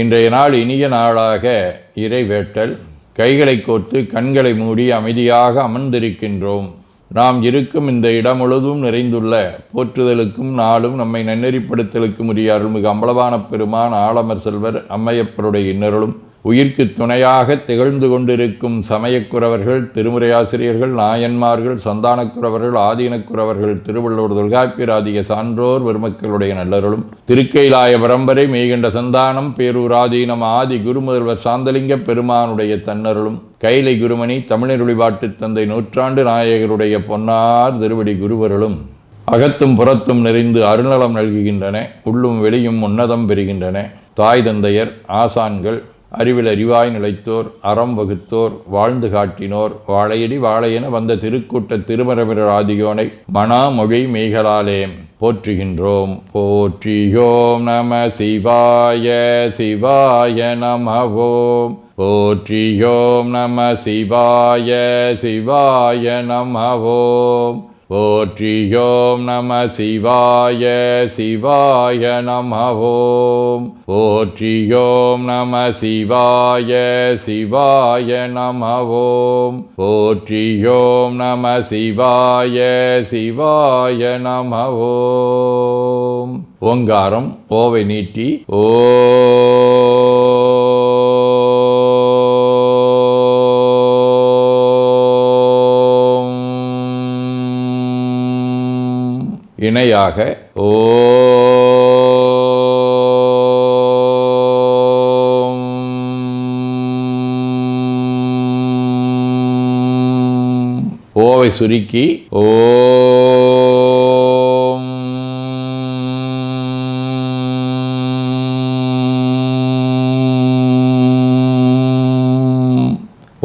இன்றைய நாள் இனிய நாளாக இறைவேட்டல். கைகளை கோர்த்து கண்களை மூடி அமைதியாக அமர்ந்திருக்கின்றோம். நாம் இருக்கும் இந்த இடம் முழுதும் நிறைந்துள்ள போற்றுதலுக்கும் நாளும் நம்மை நன்னெறிப்படுத்தலுக்கும் உரிய அருள்மிகு அம்பலவான பெருமான் ஆலமர் செல்வர் அம்மையப்பருடைய இன்னருளும் உயிர்க்கு துணையாக திகழ்ந்து கொண்டிருக்கும் சமயக்குறவர்கள், திருமுறையாசிரியர்கள், நாயன்மார்கள், சந்தானக்குறவர்கள், ஆதீனக்குறவர்கள், திருவள்ளுவர் தொல்காப்பியராதிய சான்றோர் பெருமக்களுடைய நல்லருளும் திருக்கைலாய பரம்பரை மெய்கண்ட சந்தானம் பேரூராதீனம் ஆதி குருமுதல்வர் சாந்தலிங்க பெருமானுடைய தன்னருளும் கைலை குருமணி தமிழருளிபாட்டு தந்தை நூற்றாண்டு நாயகருடைய பொன்னார் திருவடி குருவருளும் அகத்தும் புறத்தும் நிறைந்து அருநலம் நல்குகின்றன. உள்ளும் வெளியும் உன்னதம் பெறுகின்றன. தாய் தந்தையர், ஆசான்கள், அறிவில் அறிவாய் நிலைத்தோர், அறம் வகுத்தோர், வாழ்ந்து காட்டினோர், வாழையடி வாழையென வந்த திருக்கூட்ட திருமரபிரர் ஆதியோனை மனாமொழி மெய்களாலே போற்றுகின்றோம். போற்றியோம் நம சிவாய சிவாய நமவோம். போற்றியோம் நம சிவாய சிவாய நமவோம். போற்றியோம் நம சிவாய சிவாய நமவோம். போற்றியோம் நம சிவாய சிவாய நமவோம். போற்றியோம் நம சிவாய சிவாய நமவோம். ஓங்காரம் ஓவை நீட்டி ஓ இணையாக ஓம். ஓவை சுருக்கி ஓம்.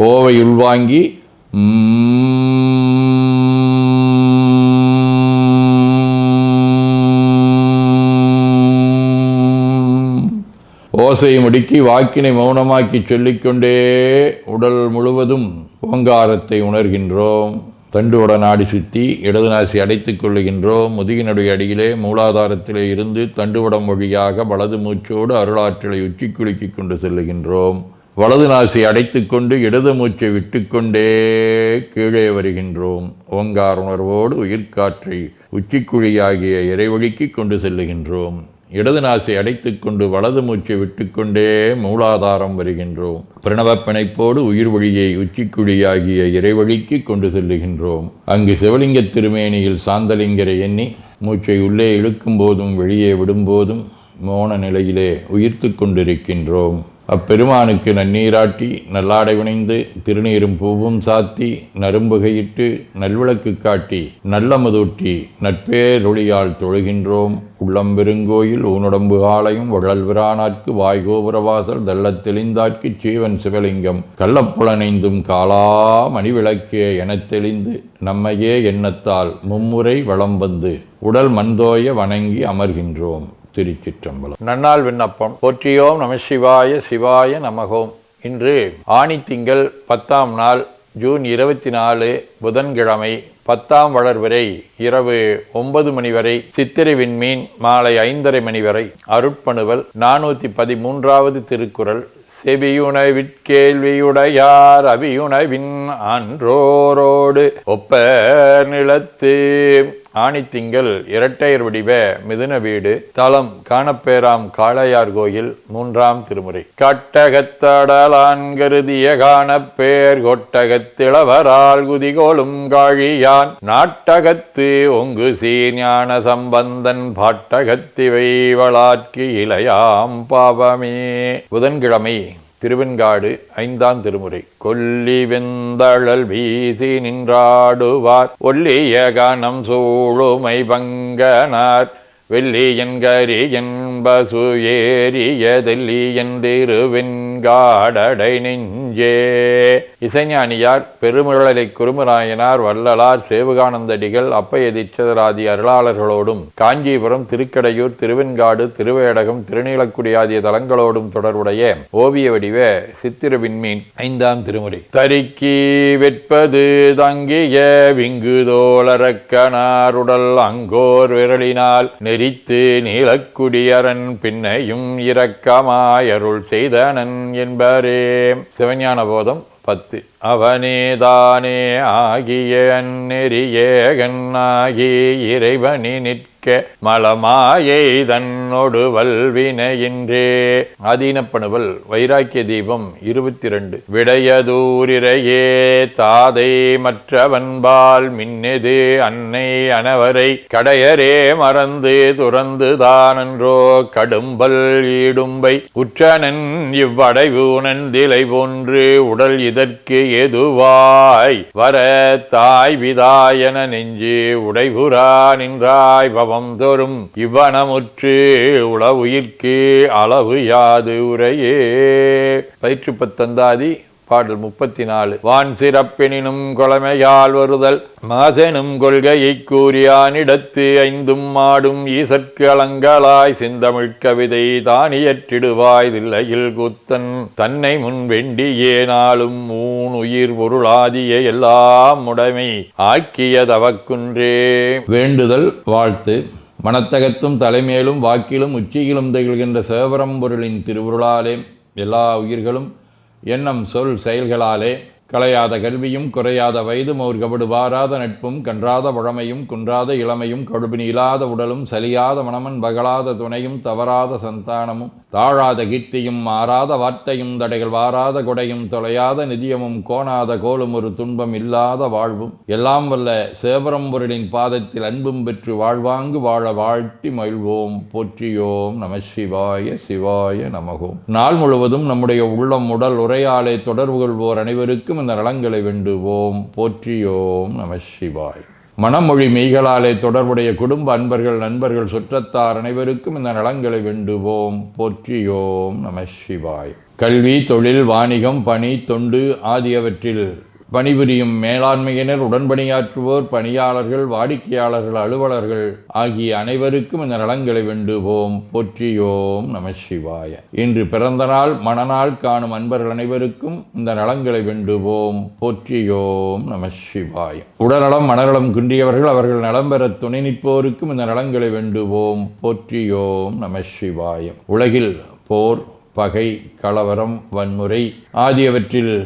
ஓவை உள்வாங்கி ஓசையை முடுக்கி வாக்கினை மௌனமாக்கி சொல்லிக்கொண்டே உடல் முழுவதும் ஓங்காரத்தை உணர்கின்றோம். தண்டுவட நாடி சுற்றி இடது நாசி அடைத்துக் கொள்ளுகின்றோம். முதுகினுடைய அடியிலே மூலாதாரத்திலே இருந்து தண்டுவடம் வழியாக வலது மூச்சோடு அருளாற்றலை உச்சி குலுக்கி கொண்டு செல்லுகின்றோம். வலது நாசி அடைத்து கொண்டு இடது மூச்சை விட்டுக்கொண்டே கீழே வருகின்றோம். ஓங்கார உணர்வோடு உயிர்காற்றை உச்சிக்குழியாகிய இறைவழிக்கு கொண்டு செல்லுகின்றோம். இடது நாசை அடைத்து கொண்டு வலது மூச்சை விட்டுக்கொண்டே மூலாதாரம் வருகின்றோம். பிரணவ பிணைப்போடு உயிர் வழியை உச்சிக்குழியாகிய இறைவழிக்கு கொண்டு செல்லுகின்றோம். அங்கு சிவலிங்க திருமேனியில் சாந்தலிங்கரை எண்ணி மூச்சை உள்ளே இழுக்கும் போதும் வெளியே விடும்போதும் மோன நிலையிலே உயிர்த்து கொண்டிருக்கின்றோம். அப்பெருமானுக்கு நன்னீராட்டி நல்லாடை வினைந்து திருநீரும் பூவும் சாத்தி நரும்புகையிட்டு நல்விளக்கு காட்டி நல்லமுதூட்டி நட்பேரொளியால் தொழுகின்றோம். உள்ளம் பெருங்கோயில் ஊனுடம்பு ஆலயம் வள்ளல்விரானார்க்கு வாய்கோபுரவாசல் தெள்ளத் தெளிந்தார்க்கு சீவன் சிவலிங்கம் கள்ளப்புலனைந்தும் காலா மணிவிளக்கே எனத் தெளிந்து நம்மையே எண்ணத்தால் மும்முறை வளம் வந்து உடல் மண்தோய வணங்கி அமர்கின்றோம். திருச்சிற்றம்பலம். நன்னாள் விண்ணப்பம். போற்றியோம் நம சிவாய சிவாய நமகோம். இன்று ஆணித்திங்கள் 10ஆம் நாள் ஜூன் 24 புதன்கிழமை 10ஆம் வளர்வரை இரவு 9 மணி வரை, சித்திரை விண்மீன் மாலை 5:30 மணி வரை. அருட்பணுவல் 413வது திருக்குறள். செவியுணவிற்கேள்வியுடையார் அவியுணவின் அன்றோரோடு ஒப்பர் நிலத்து. ஆணித்திங்கள் இரட்டையர் வடிவ மிதுன வீடு. தலம் காணப்பேராம் காளையார் கோயில். 3ஆம் திருமுறை. கட்டகத்தடலான் கருதிய காணப்பேர் கொட்டகத்திளவரால் குதிகோளும் காழியான் நாட்டகத்து ஒங்கு சீஞான சம்பந்தன் பாட்டகத்திவை வளாட்கு இளையாம் பாவமே. புதன்கிழமை. திருவெண்காடு 5ஆம் திருமுறை. கொல்லி வெந்தழல் வீசி நின்றாடுவார் ஒல்லிய கணம் சூழுமை பங்கனார் வெள்ளியன் கரியன் பசு ஏறிய தெல்லியன் திருவெண்காடடை நெஞ்சே. இசைஞானியார் பெருமிழலை குருமராயனார் வள்ளலார் சேவுகானந்தடிகள் அப்பைய தீட்சிதராதி அருளாளர்களோடும் காஞ்சிபுரம் திருக்கடையூர் திருவெண்காடு திருவேடகம் திருநீலக்குடி ஆகிய தலங்களோடும் தொடர்புடைய ஓவிய வடிவ சித்திர விண்மீன் 5ஆம் திருமுறை. தரிக்கி வெற்பது தங்கிய விங்குதோளரக்கனாருடல் அங்கோர் விரலினால் எரித்து நீலக்குடியரன் பின்னையும் இரக்கமாயருள் செய்தனன் என்பரே. சிவஞான போதம் 10. அவனேதானே ஆகிய அந்நெறியேகன்னாகி இறைவனி நிற்க மலமாயை தன்னொடு வல்வினையின்றே. ஆதீனப்பணுவல் வைராக்கிய தீபம் 22. விடையதூரிரையே தாதை மற்றவன்பால் மின்னெது அன்னை அனவரை கடையரே மறந்து துறந்து தானன்றோ கடும்பல் ஈடும்பை உற்றனன் இவ்வடைவு உணர்ந்திலை போன்று உடல் இதற்கு எதுவாய் வர தாய் விதாயன நெஞ்சு உடைபுறா நின்றாய் பவம் தோறும் இவ்வனமுற்று உளவுயிர்க்கு அளவு யாது உரையே. பயிற்று பத்தந்தாதி பாடல் 34. வான் சிறப்பெனினும் கொளமையால் வருதல் மாசெனும் கொள்கையை கூறியானிடத்து ஐந்தும் மாடும் ஈசற்கு அலங்களாய் செந்தமிழ் கவிதை தானியற்றிடுவாய் தில்லையில் கூத்தன் தன்னை முன் வெண்டியே நாளும் ஊன் உயிர் பொருளாதிய எல்லாம் உடைமை ஆக்கியதவக்குன்றே. வேண்டுதல் வாழ்த்து. மனத்தகத்தும் தலைமேலும் வாக்கிலும் உச்சியிலும் திகழ்கின்ற சிவபரம்பொருளின் திருவுருளாலே எல்லா உயிர்களும் எண்ணம் சொல் செயல்களாலே களையாத கல்வியும் குறையாத வயதும் ஒரு கபடு வாராத நட்பும் கன்றாத பழமையும் குன்றாத இளமையும் கடுபினி இல்லாத உடலும் சலியாத மனமன் பகலாத துணையும் தவறாத சந்தானமும் தாழாத கீர்த்தியும் மாறாத வார்த்தையும் தடைகள் வாராத கொடையும் தொலையாத நிதியமும் கோணாத கோலும் ஒரு துன்பம் இல்லாத வாழ்வும் எல்லாம் வல்ல சிவபரம்பொருளின் பாதத்தில் அன்பும் பெற்று வாழ்வாங்கு வாழ வாழ்த்தி மகிழ்வோம். போற்றியோம் நம சிவாய சிவாய நமகோம். நாள் முழுவதும் நம்முடைய உள்ளம் உடல் உரையாலே தொடர்பு கொள்வோர் அனைவருக்கும் இந்த நலங்களை வேண்டுவோம். போற்றியோம் நம சிவாய். மனமொழி மெய்களாலே தொடர்புடைய குடும்ப அன்பர்கள் நண்பர்கள் சுற்றத்தார் அனைவருக்கும் இந்த நலங்களை வேண்டுவோம். போற்றியோம் நம சிவாய். கல்வி தொழில் வாணிகம் பணி தொண்டு ஆகியவற்றில் பணிபுரியும் மேலாண்மையினர் உடன்பணியாற்றுவோர் பணியாளர்கள் வாடிக்கையாளர்கள் அலுவலர்கள் ஆகிய அனைவருக்கும் இந்த நலங்களை வேண்டுவோம். போற்றியோம் நம சிவாய. இன்று பிறந்த நாள் மணநாள் காணும் அன்பர்கள் அனைவருக்கும் இந்த நலங்களை வேண்டுவோம். போற்றியோம் நம சிவாய. உடல்நலம் மனநலம் குன்றியவர்கள் அவர்கள் நலம் பெற துணை நிற்போருக்கும் இந்த நலங்களை வேண்டுவோம். போற்றியோம் நம சிவாய. உலகில் போர் பகை கலவரம் வன்முறை ஆகியவற்றில்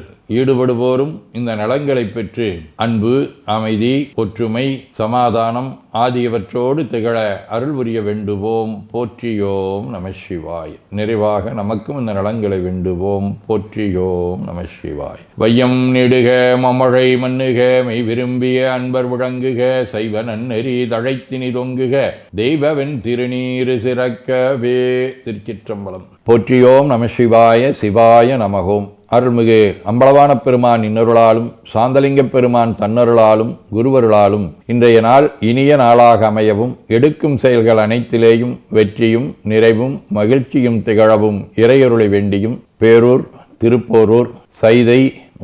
ஈடுபடுவோரும் இந்த நலங்களை பெற்று அன்பு அமைதி ஒற்றுமை சமாதானம் ஆகியவற்றோடு திகழ அருள் புரிய வேண்டுவோம். போற்றியோம் நம சிவாய். நிறைவாக நமக்கும் இந்த நலங்களை வேண்டுவோம். போற்றியோம் நம சிவாய். வையம் நெடுக மமழை மண்ணுக மெய் விரும்பிய அன்பர் முழங்குக சைவ நன்னெறி தழைத்தினி தொங்குக தெய்வவன் திருநீரு சிறக்கவே. திருச்சிற்றம்பலம். போற்றியோம் நம சிவாய சிவாய நமகோம். அருள்மிகு அம்பலவான பெருமான் இன்னருளாலும் சாந்தலிங்க பெருமான் தன்னருளாலும் குருவருளாலும் இன்றைய நாள் இனிய நாளாக அமையவும் எடுக்கும் செயல்கள் அனைத்திலேயும் வெற்றியும் நிறைவும் மகிழ்ச்சியும் திகழவும் இறையருளை வேண்டியும் பேரூர் திருப்போரூர் சைதை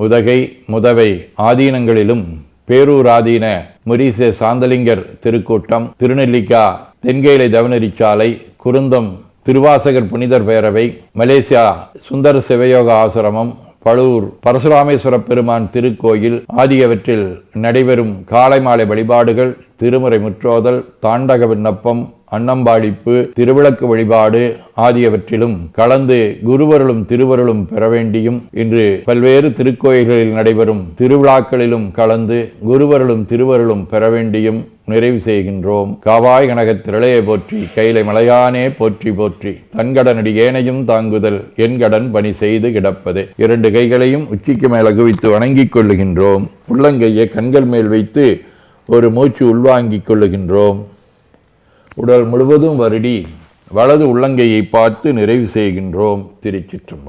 உதகை முதவை ஆதீனங்களிலும் பேரூர் ஆதீன முரீச சாந்தலிங்கர் திருக்கூட்டம் திருநெல்லிக்கா தென்கேலை தவநெறிச்சாலை குருந்தம் திருவாசகர் புனிதர் பேரவை மலேசியா சுந்தர சிவயோக ஆசிரமம் பழூர் பரசுராமேஸ்வர பெருமான் திருக்கோயில் ஆகியவற்றில் நடைபெறும் காலை மாலை வழிபாடுகள் திருமுறை முற்றோதல் தாண்டக விண்ணப்பம் அன்னம்பாடிப்பு திருவிளக்கு வழிபாடு ஆகியவற்றிலும் கலந்து குருவருளும் திருவருளும் பெற வேண்டியும் இன்று பல்வேறு திருக்கோயில்களில் நடைபெறும் திருவிழாக்களிலும் கலந்து குருவருளும் திருவருளும் பெற வேண்டியும் நிறைவு செய்கின்றோம். காவாய் கனகத் திரளையை போற்றி கைலை மலையானே போற்றி போற்றி தன்கடனடி ஏனையும் தாங்குதல் என் கடன் பணி செய்து கிடப்பது. 2 கைகளையும் உச்சிக்கு மேல் குவித்து வணங்கிக் கொள்ளுகின்றோம். உள்ளங்கையை கண்கள் மேல் வைத்து ஒரு மூச்சு உள்வாங்கிக் கொள்ளுகின்றோம். உடல் முழுவதும் வருடி வலது உள்ளங்கையை பார்த்து நிறைவு செய்கின்றோம். திருச்சிற்றம்பலம்.